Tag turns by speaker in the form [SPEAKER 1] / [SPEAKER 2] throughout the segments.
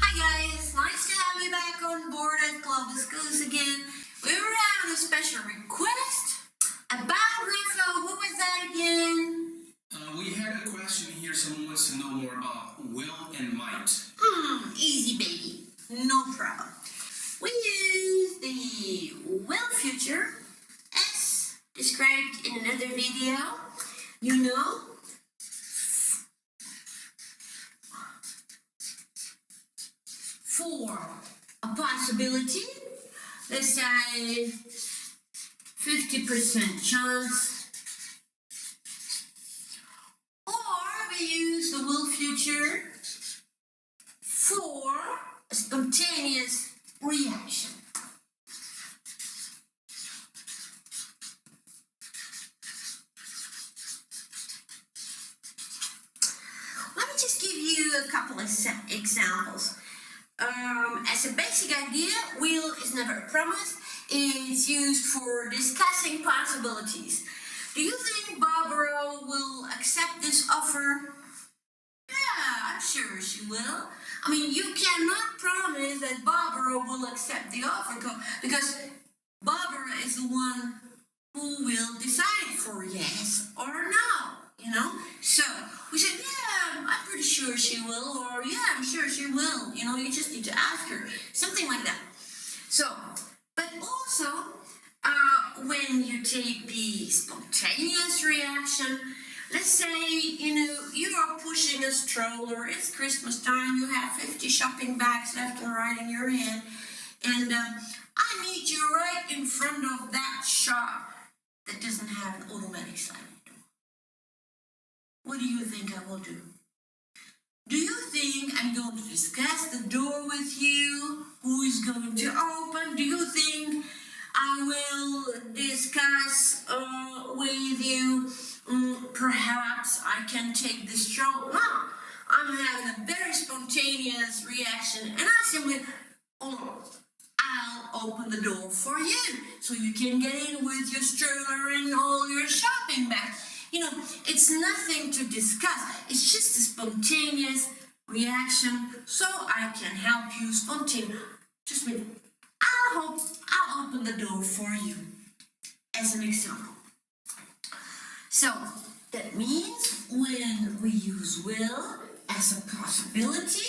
[SPEAKER 1] Hi guys, nice to have you back on board at Globus Goose again. We were having a special request about Rafa. What was that again?
[SPEAKER 2] We had a question here. Someone wants to know more about will and might.
[SPEAKER 1] Easy baby, no problem. We use the will future as described in another video. You know, for a possibility, let's say 50% chance, or we use the will future for a spontaneous reaction. Let me just give you a couple of examples. As a basic idea, will is never a promise. It's used for discussing possibilities. Do you think Barbara will accept this offer? Yeah, I'm sure she will. I mean, you cannot promise that Barbara will accept the offer because Barbara is the one who will decide for yes or no, So we said, yeah, I'm pretty sure she will, or yeah, I'm sure she will. You just need to ask her. Something like that. So, but also, when you take the spontaneous reaction, let's say, you are pushing a stroller, it's Christmas time, you have 50 shopping bags left and right in your hand, and I meet you right in front of that shop that doesn't have an automatic sliding door. What do you think I will do? Do you think I'm going to discuss the door with you? Who is going to open? Do you think I will discuss with you, perhaps I can take this stroll? No, I'm having a very spontaneous reaction, and I simply, I'll open the door for you so you can get in with your stroller and all your shopping bags. It's nothing to discuss. It's just a spontaneous reaction, so I can help you spontaneously. Just a minute. I'll open the door for you, as an example. So that means when we use will as a possibility,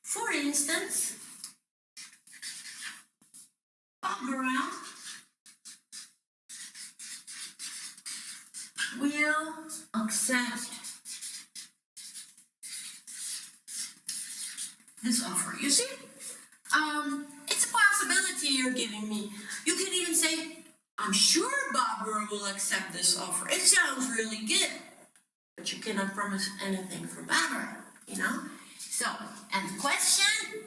[SPEAKER 1] for instance, Barbara will accept this offer. You see? It's a possibility you're giving me. You can even say, I'm sure Barbara will accept this offer. It sounds really good. But you cannot promise anything for Barbara, So, and the question,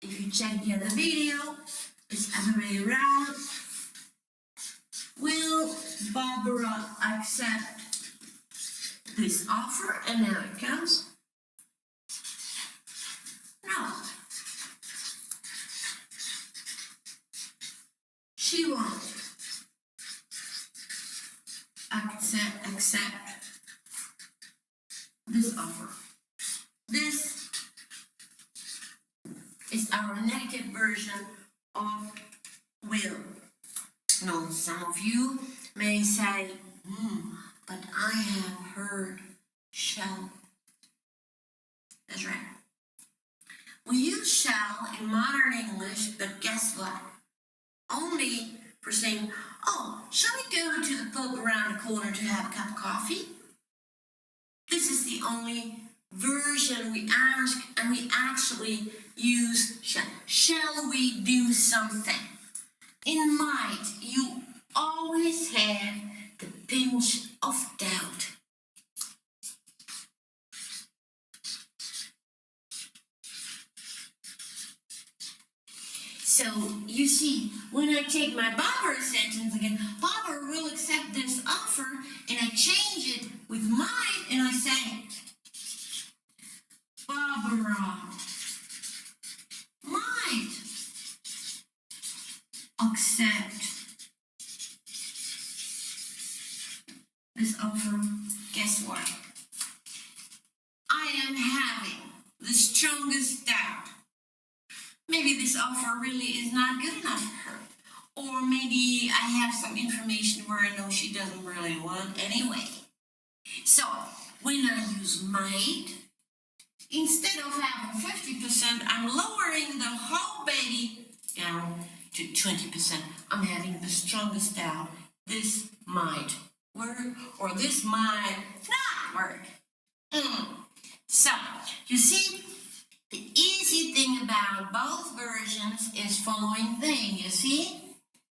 [SPEAKER 1] if you check the other video, is other way around. Will Barbara accept this offer? And now it comes. No. She won't accept this offer. This is our negative version of will. Now, some of you may say, but I have heard shall. That's right. We use shall in modern English, but guess what? Only for saying, shall we go to the pub around the corner to have a cup of coffee? This is the only version we ask, and we actually use shall. Shall we do something? In might, you always have the pinch of doubt. So, you see, when I take my Barbara sentence again, Barbara will accept this offer, and I change it with might, and I say, Barbara might accept this offer, guess what? I am having the strongest doubt. Maybe this offer really is not good enough for her. Or maybe I have some information where I know she doesn't really want anyway. So, when I use might, instead of having 50%, I'm lowering the whole baby down to 20%. I'm having the strongest doubt. This might work, or this might not work. So, you see, the easy thing about both versions is following thing, you see?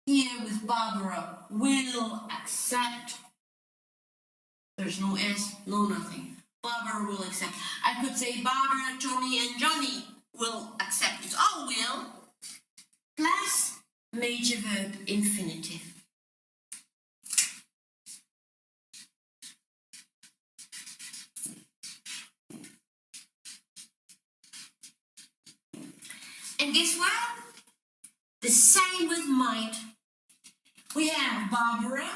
[SPEAKER 1] Here with Barbara, will accept. There's no S, no nothing. Barbara will accept. I could say Barbara, Tommy, and Johnny will accept. It's all will. Plus major verb infinitive. And guess what? The same with might. We have Barbara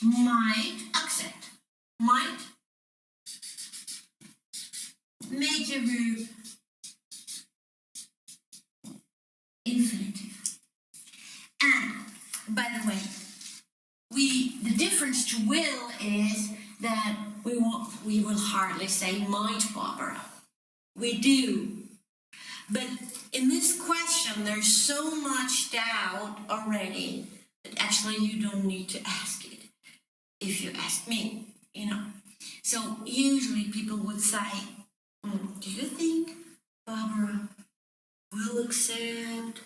[SPEAKER 1] might accept. Might, major verb, infinitive. And by the way, the difference to will is that we will hardly say might, Barbara. We do. But in this question, there's so much doubt already that actually you don't need to ask it. If you ask me, So usually people would say, do you think Barbara will accept?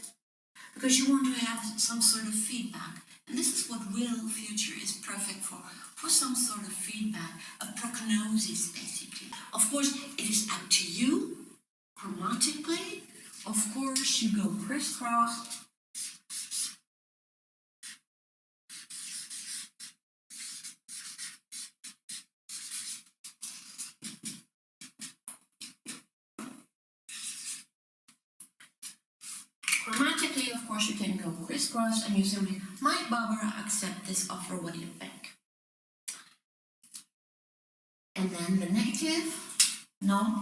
[SPEAKER 1] Because you want to have some sort of feedback. And this is what will future is perfect for some sort of feedback, a prognosis basically. Of course, it is up to you, grammatically. Of course, you go crisscross. Grammatically, of course, you can go crisscross and you simply, might Barbara accept this offer? What do you think? And then the negative, no.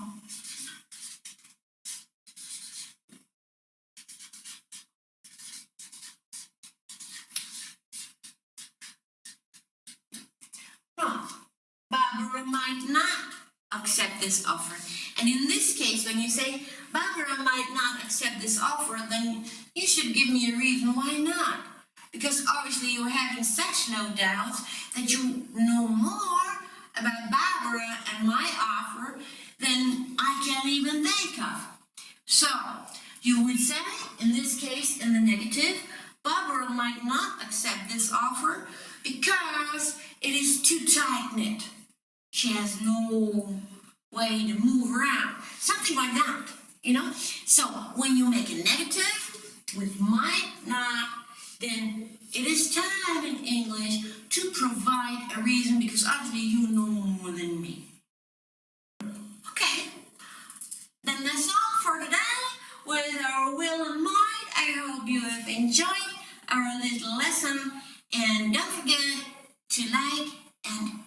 [SPEAKER 1] No, Barbara might not accept this offer. And in this case, when you say Barbara might not accept this offer, then you should give me a reason why not. Because obviously you're having such no doubts that you know more about Barbara and my offer than I can even think of. So, you would say, in this case, in the negative, Barbara might not accept this offer because it is too tight-knit. She has no way to move around. Something like that, So, when you make a negative with might not, then it is time in English to provide a reason because obviously you know more than me. Okay, then that's all for today with our will and might. I hope you have enjoyed our little lesson and don't forget to like and